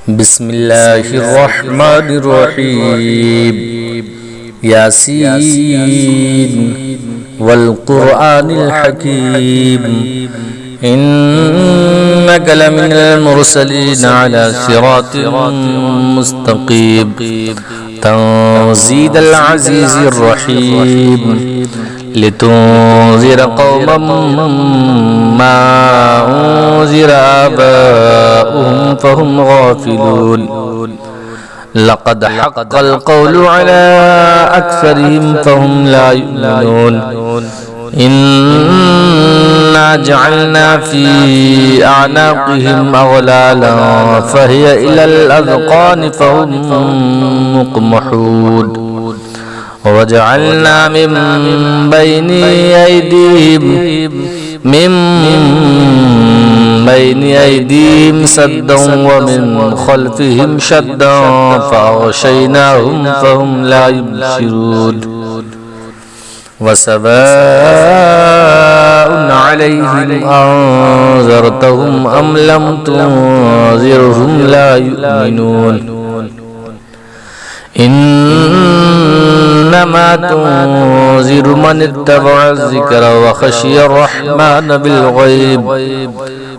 بسم الله الرحمن الرحيم ياسين والقرآن الحكيم إنك لمن المرسلين على صراط مستقيم تنزيل العزيز الرحيم لتنذر قوما ما أنذر آباؤهم فهم غافلون لقد حق القول على أكثرهم فهم لا يؤمنون إنا جعلنا في أعناقهم أغلالا فهي إلى الأذقان فهم مقمحون وجعلنا من بين أيديهم سدا ومن خلفهم شدا فأغشيناهم فهم لا يبصرون وسواء عليهم أنذرتهم أم لم تنذرهم لا يؤمنون إنما تنذر من اتبع الذكر وخشي الرحمن بالغيب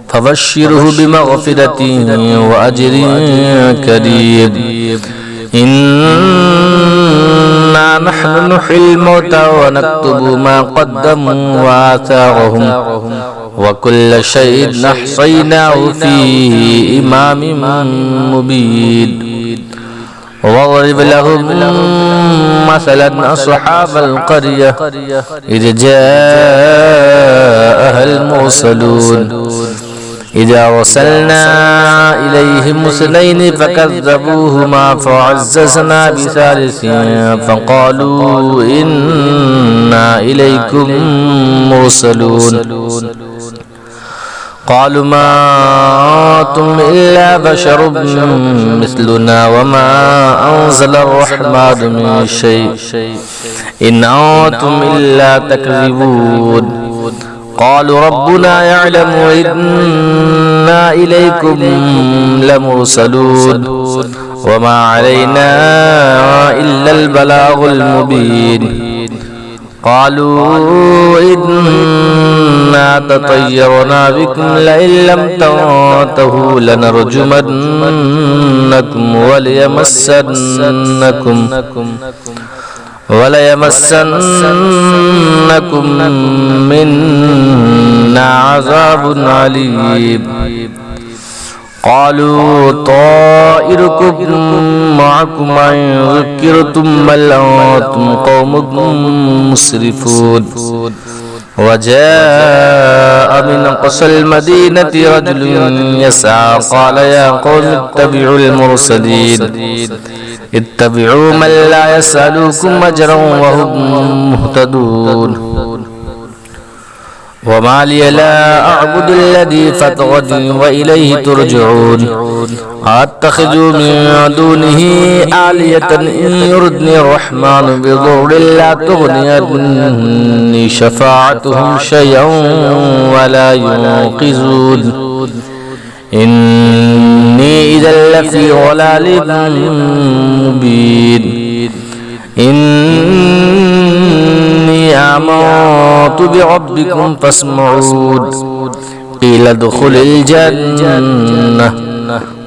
فبشره بمغفرة وأجر كريم إنا نحن نحيي الموتى ونكتب ما قدموا وآثارهم وكل شيء أحصيناه في إمام مبين واضرب لهم مثلا أصحاب القرية إذ جاءها المرسلون إذا أرسلنا إليهم اثنين فكذبوهما فعززنا بثالث فقالوا إنا إليكم مرسلون قالوا ما أنتم إلا بشر مثلنا وما أنزل الرحمن من شيء إن أنتم إلا تكذبون قالوا ربنا يعلم إنا إليكم لمرسلون وما علينا إلا البلاغ المبين قالوا إنا تطيرنا بكم لئن لم تنتهوا لنرجمنكم وليمسنكم منا عذاب عليم قالوا طائركم معكم إن ذكرتم بل أنتم قوم مسرفون وجاء من أقصى المدينة رجل يسعى قال يا قوم اتبعوا المرسلين اتبعوا من لا يسألكم أجرا وهم مهتدون وما لي لا أعبد الذي فطرني وإليه ترجعون أتخذ من دونه آلية إن يردني الرحمن بضر لا تغني عني شفاعتهم شيئا ولا ينقذون إني إذا لفي ضلال مبين إني آمنت بربكم فاسمعون قيل ادخل الجنة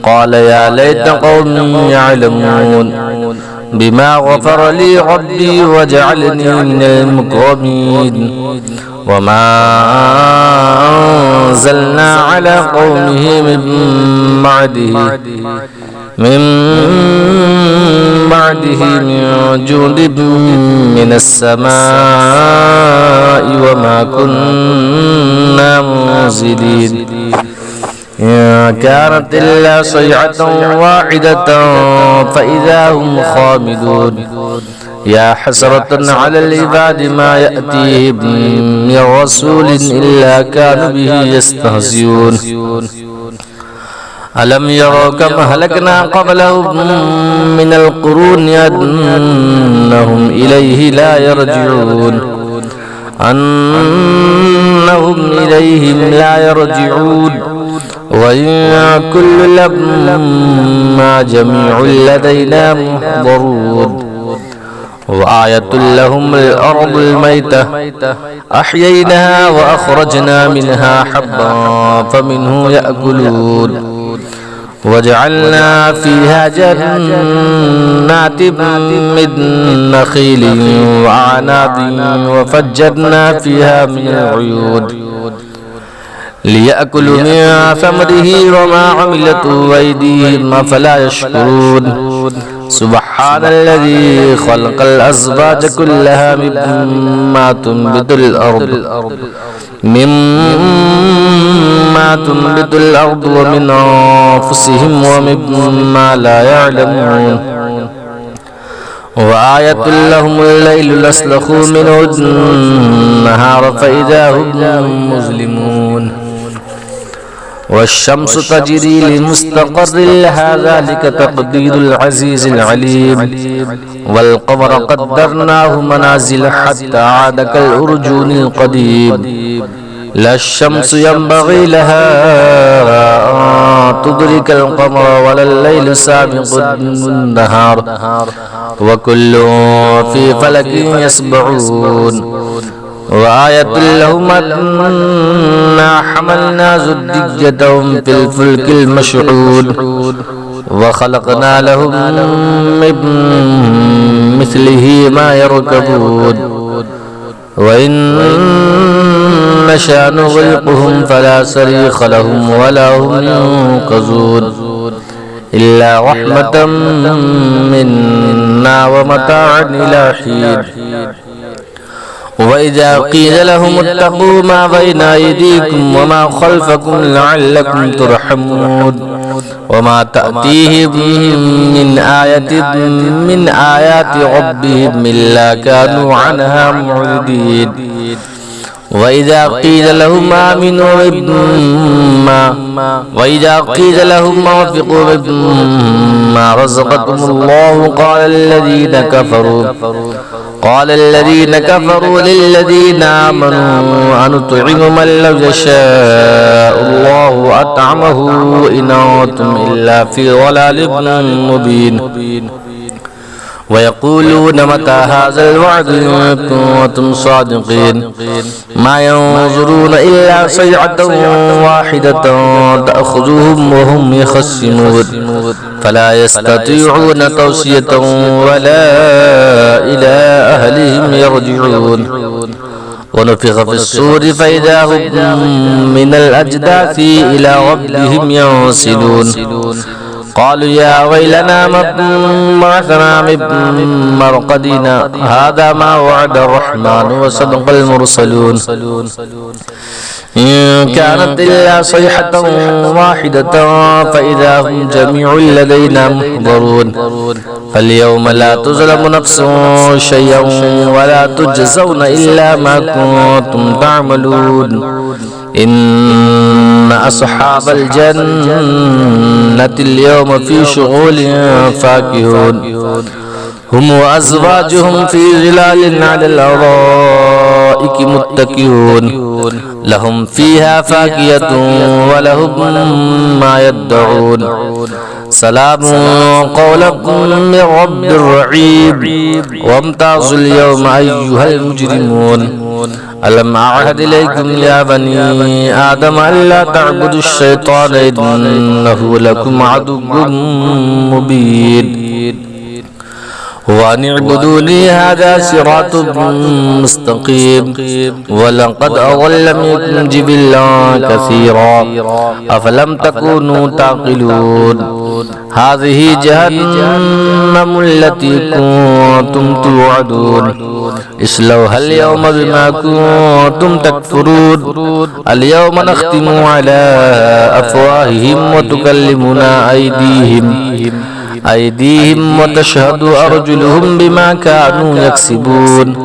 قال يا ليت قومي يعلمون بما غفر لي ربي وجعلني من المكرمين وما أنزلنا على قومه من بعده من جند من السماء وما كنا منزلين إن كانت إلا صيحة واحدة فإذا هم خامدون يا حسرة على العباد ما يأتيهم من رسول إلا كانوا به يستهزئون ألم يروا كم أهلكنا قبلهم من القرون أنهم إليه لا يرجعون أنهم إليهم لا يرجعون وإن كل لما جميع لدينا محضرون وآية لهم الأرض الميتة أحييناها وأخرجنا منها حبا فمنه يأكلون وجعلنا فيها جنات من نخيل وأعناب وفجرنا فيها من العيون ليأكلوا من ثمره وما عملته أيديهم أفلا يشكرون سبحان الذي خلق الأزواج كلها مما تنبت الأرض ومن أنفسهم ومما لا يعلمون وآية لهم الليل نسلخ منه النهار فإذا هم مظلمون والشمس تجري لمستقر لها ذلك تقدير العزيز العليم والقمر قدرناه منازل حتى عاد كالأرجون القديم لا الشمس ينبغي لها أن تدرك القمر ولا الليل سابق النهار وكل في فلك يسبحون وآية لهم أنا حملنا زجاجتهم في الفلك المشحون وخلقنا لهم من مثله ما يركبون وإن نشأ نغرقهم فلا صريخ لهم ولا هم ينقذون إلا رحمة منا ومتاعا إلى حين وإذا قيل لهم اتقوا ما بين أيديكم وما خلفكم لعلكم ترحمون وما تأتيهم من آية من آيات ربهم إلا كانوا عنها معرضين وإذا قيل لهم آمنوا وانفقوا مما رزقكم الله قال الذين كفروا للذين آمنوا أنطعم من لو يشاء الله أطعمه إن أنتم إلا في ضلال مبين ويقولون متى هذا الوعد إن كنتم صادقين ما ينظرون إلا صيحة واحدة تأخذهم وهم يخصمون فلا يستطيعون توصية ولا إلى أهلهم يرجعون ونفخ في الصور فإذا هم من الأجداث إلى ربهم ينسلون قالوا يا ويلنا من بعثنا من مرقدنا هذا ما وعد الرحمن وصدق المرسلون إن كانت إلا صيحة واحدة فإذا هم جميع لدينا محضرون فاليوم لا تظلم نفس شيئا ولا تجزون إلا ما كنتم تعملون إن أصحاب الجنة اليوم في شغول فاكهون هم وأزواجهم في ظلال على الأرائك متكئون لهم فيها فاكهة ولهم ما يدعون سلام قولا من رب رحيم وامتازوا اليوم أيها المجرمون ألم أعهد إليكم يا بني آدم ألا تعبدوا الشيطان إنه لكم عدو مبين وأن اعبدوني هذا صراط مستقيم ولقد أضل منكم جبلا كثيرا أفلم تكونوا تعقلون هذه جهنم التي كنتم توعدون اصلوها اليوم بما كنتم تكفرون اليوم نختم على أفواههم وتكلمنا أيديهم وتشهد أرجلهم بما كانوا يكسبون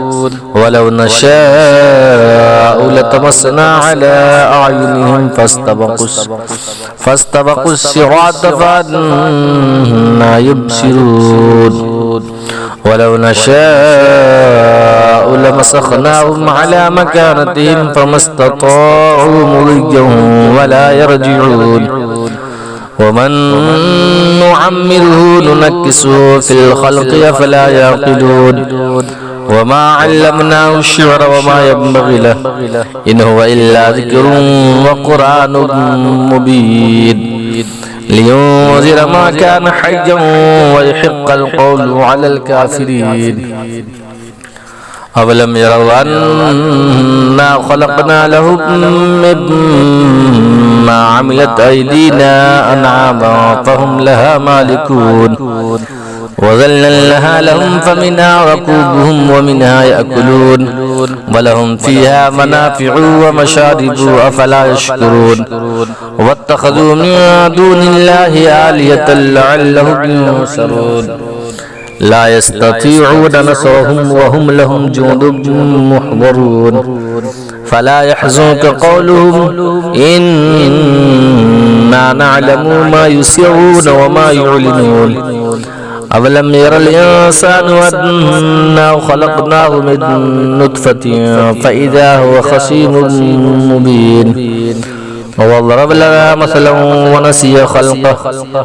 ولو نشاء لطمسنا على أعينهم فاستبقوا الصراط فأنى يبصرون ولو نشاء لمسخناهم على مكانتهم فما استطاعوا مضيا ولا يرجعون ومن نعمره ننكسه في الخلق أفلا يعقلون وما علمناه الشعر وما ينبغي له إن هو إلا ذكر وقرآن مبين لينذر ما كان حيا ويحق القول على الكافرين أولم يروا أنا خلقنا لهم مما عملت أيدينا أنعاما فهم لها مالكون وذللناها لهم فمنها ركوبهم ومنها يأكلون ولهم فيها منافع ومشارب أفلا يشكرون واتخذوا من دون الله آلهة لعلهم ينصرون لا يستطيعون نصرهم وهم لهم جند محضرون فلا يحزنك قولهم إنا نعلم ما يسرون وما يعلنون أولم ير الإنسان أنا خلقناه من نطفة فإذا هو خصيم مبين وضرب لنا مثلا ونسي خلقه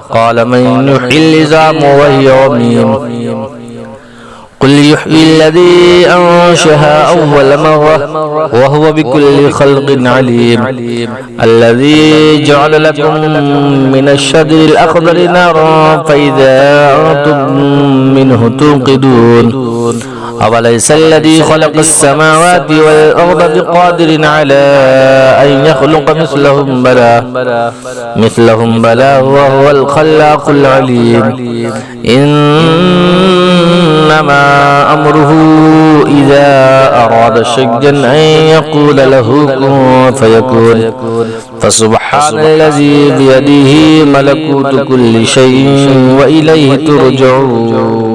قال من يحيي العظام وهي رميم قل يحيي الذي أنشأها أول مرة وهو بكل خلق عليم الذي جعل لكم من الشجر الأخضر نارا فإذا أنتم منه توقدون أوليس الذي خلق السماوات والأرض بقادر على أن يخلق مثلهم بلى وهو الخلاق العليم إنما أمره إذا أراد شيئا أن يقول له كن فيكون فسبحان الذي بيده ملكوت كل شيء وإليه ترجعون